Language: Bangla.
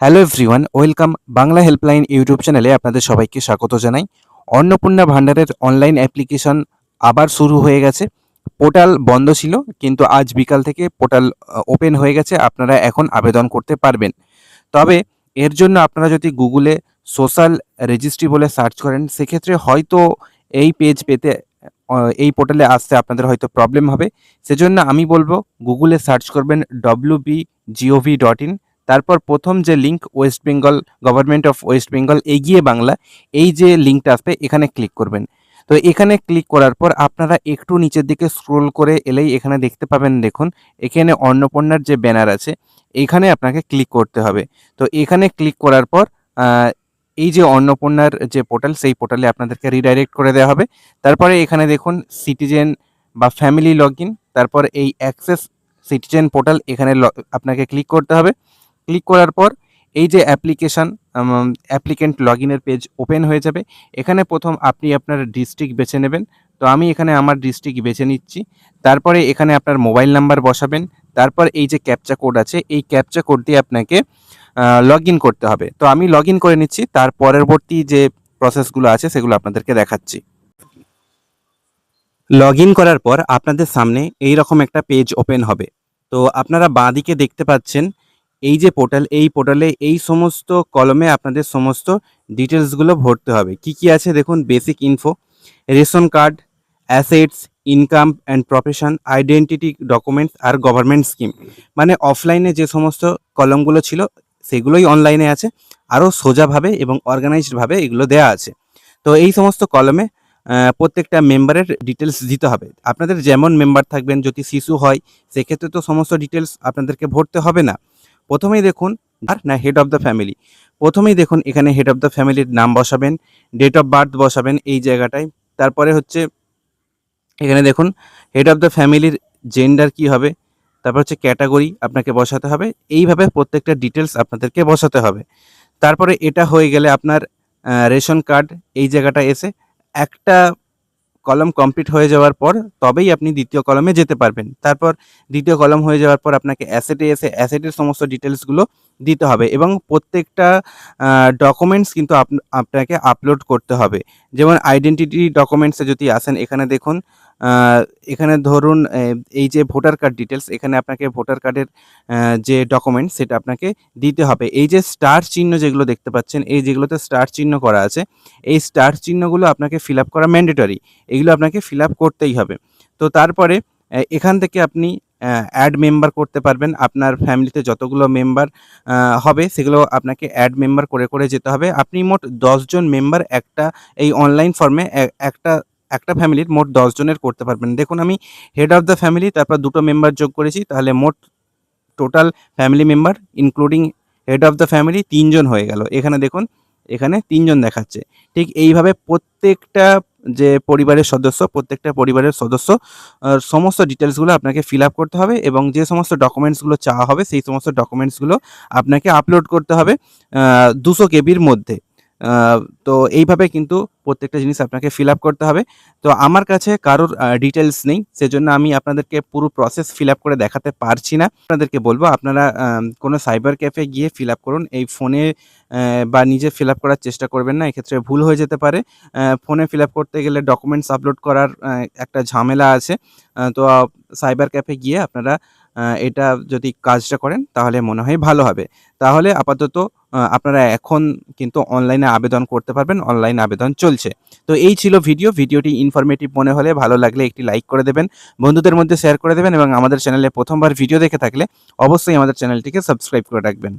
Hello everyone, welcome Bangla helpline YouTube চ্যানেলে আপনাদের সবাইকে স্বাগত জানাই। অন্নপূর্ণা ভান্ডারের অনলাইন অ্যাপ্লিকেশন আবার শুরু হয়ে গেছে। পোর্টাল বন্ধ ছিল, কিন্তু আজ বিকাল থেকে পোর্টাল ওপেন হয়ে গেছে। আপনারা এখন আবেদন করতে পারবেন। তবে এর জন্য আপনারা যদি গুগলে সোশ্যাল রেজিস্ট্রি বলে সার্চ করেন, সেক্ষেত্রে হয়তো এই পেজ পেতে এই পোর্টালে আসতে আপনাদের হয়তো প্রবলেম হবে। সেজন্য আমি বলবো গুগলে সার্চ করবেন wbgov.in, তারপর প্রথম যে link West Bengal government of West Bengal এগিয়ে বাংলা, এই যে লিঙ্কটা আসবে এখানে ক্লিক করবেন। তো এখানে ক্লিক করার পর আপনারা একটু নিচের দিকে স্ক্রোল করে এলেই এখানে দেখতে পাবেন, দেখুন এখানে অন্নপূর্ণার যে ব্যানার আছে এখানে আপনাকে ক্লিক করতে হবে। তো এখানে ক্লিক করার পর এই যে অন্নপূর্ণার যে পোর্টাল, সেই পোর্টালে আপনাদেরকে রিডাইরেক্ট করে দেওয়া হবে। তারপরে এখানে দেখুন সিটিজেন বা ফ্যামিলি লগ ইন, তারপর এই অ্যাক্সেস সিটিজেন পোর্টাল, এখানে আপনাকে ক্লিক করতে হবে। ক্লিক করার পর এই যে অ্যাপ্লিকেন্ট লগ ইনের পেজ ওপেন হয়ে যাবে। এখানে প্রথম আপনি আপনার ডিস্ট্রিক্ট বেছে নেবেন। তো আমি এখানে আমার ডিস্ট্রিক্ট বেছে নিচ্ছি। তারপরে এখানে আপনার মোবাইল নাম্বার বসাবেন। তারপর এই যে ক্যাপচা কোড আছে, এই ক্যাপচা কোড দিয়ে আপনাকে লগ ইন করতে হবে। তো আমি লগ ইন করে নিচ্ছি, তার পরবর্তী যে প্রসেসগুলো আছে সেগুলো আপনাদেরকে দেখাচ্ছি। লগ ইন করার পর আপনাদের সামনে এই রকম একটা পেজ ওপেন হবে। তো আপনারা বাঁদিকে দেখতে পাচ্ছেন এই যে পোর্টাল, এই পোর্টালে এই সমস্ত কলমে আপনাদের সমস্ত ডিটেলসগুলো ভরতে হবে। কি কি আছে দেখুন: basic info, ration card, assets, income and profession, identity documents আর গভর্নমেন্ট স্কিম। মানে অফলাইনে যে সমস্ত কলমগুলো ছিল সেগুলোই অনলাইনে আছে, আরও সোজাভাবে এবং অর্গানাইজডভাবে এগুলো দেয়া আছে। তো এই সমস্ত কলমে প্রত্যেকটা মেম্বারের ডিটেলস দিতে হবে। আপনাদের যেমন মেম্বার থাকবেন, যদি শিশু হয় সেক্ষেত্রে তো সমস্ত ডিটেলস আপনাদেরকে ভরতে হবে না। প্রথমেই দেখুন হেড অফ দ্য ফ্যামিলি, প্রথমেই দেখুন এখানে হেড অফ দ্য ফ্যামিলির নাম বসাবেন, ডেট অফ বার্থ বসাবেন এই জায়গাটায়। তারপরে হচ্ছে এখানে দেখুন হেড অফ দ্য ফ্যামিলির জেন্ডার কি হবে, তারপর হচ্ছে ক্যাটাগরি আপনাকে বসাতে হবে। এইভাবে প্রত্যেকটা ডিটেলস আপনাদেরকে বসাতে হবে। তারপরে এটা হয়ে গেলে আপনার রেশন কার্ড এই জায়গাটা এসে একটা কলাম কমপ্লিট হয়ে যাওয়ার পর তবেই আপনি দ্বিতীয় কলামে যেতে পারবেন। তারপর দ্বিতীয় কলাম হয়ে যাওয়ার পর আপনাকে অ্যাসেটে এসে অ্যাসেটের সমস্ত ডিটেলসগুলো দিতে হবে এবং প্রত্যেকটা ডকুমেন্টস কিন্তু আপনাকে আপলোড করতে হবে। যেমন আইডেন্টিটি ডকুমেন্টসে যদি আসেন, এখানে দেখুন এখানে ধরুন এই যে ভোটার কার্ড ডিটেলস, এখানে আপনাকে ভোটার কার্ডের যে ডকুমেন্টস সেটা আপনাকে দিতে হবে। এই যে স্টার চিহ্ন যেগুলো দেখতে পাচ্ছেন, এই যেগুলোতে স্টার চিহ্ন করা আছে, এই স্টার চিহ্নগুলো আপনাকে ফিল আপ করা ম্যান্ডেটরি, এগুলো আপনাকে ফিল আপ করতেই হবে। তো তারপরে এখান থেকে আপনি অ্যাড মেম্বার করতে পারবেন। আপনার ফ্যামিলিতে যতগুলো মেম্বার হবে সেগুলো আপনাকে অ্যাড মেম্বার করে করে যেতে হবে। আপনি মোট 10 জন মেম্বার একটা এই অনলাইন ফর্মে একটা ফ্যামিলির মোট 10 জনের করতে পারবেন। দেখুন আমি হেড অফ দ্য ফ্যামিলি তারপর 2টো মেম্বার যোগ করেছি, তাহলে মোট total family member including head of the family 3 জন হয়ে গেল। এখানে দেখুন এখানে 3 জন দেখাচ্ছে। ঠিক এইভাবে প্রত্যেকটা যে পরিবারের সদস্য, প্রত্যেকটা পরিবারের সদস্য সমস্ত ডিটেলসগুলো আপনাকে ফিল আপ করতে হবে এবং যে সমস্ত ডকুমেন্টসগুলো চাওয়া হবে সেই সমস্ত ডকুমেন্টসগুলো আপনাকে আপলোড করতে হবে 200 কেবির মধ্যে। তো এইভাবে কিন্তু প্রত্যেকটা জিনিস আপনাকে ফিল আপ করতে হবে। তো আমার কাছে কারোর ডিটেলস নেই, সেজন্য আমি আপনাদেরকে পুরো প্রসেস ফিল আপ করে দেখাতে পারছি না। আপনাদেরকে বলবো আপনারা কোনো সাইবার ক্যাফে গিয়ে ফিল আপ করুন। এই ফোনে বা নিজে ফিল আপ করার চেষ্টা করবেন না, এক্ষেত্রে ভুল হয়ে যেতে পারে। ফোনে ফিল আপ করতে গেলে ডকুমেন্টস আপলোড করার একটা ঝামেলা আছে। তো সাইবার ক্যাফে গিয়ে আপনারা এটা যদি কাজটা করেন তাহলে মনে হয় ভালো হবে। তাহলে আপাতত আপনারা এখন কিন্তু অনলাইনে আবেদন করতে পারবেন, অনলাইন আবেদন চলছে। তো এই ছিল ভিডিওটি ইনফরমেটিভ মনে হলে ভালো লাগলে একটি লাইক করে দেবেন, বন্ধুদের মধ্যে শেয়ার করে দেবেন এবং আমাদের চ্যানেলে প্রথমবার ভিডিও দেখে থাকলে অবশ্যই আমাদের চ্যানেলটিকে সাবস্ক্রাইব করে রাখবেন।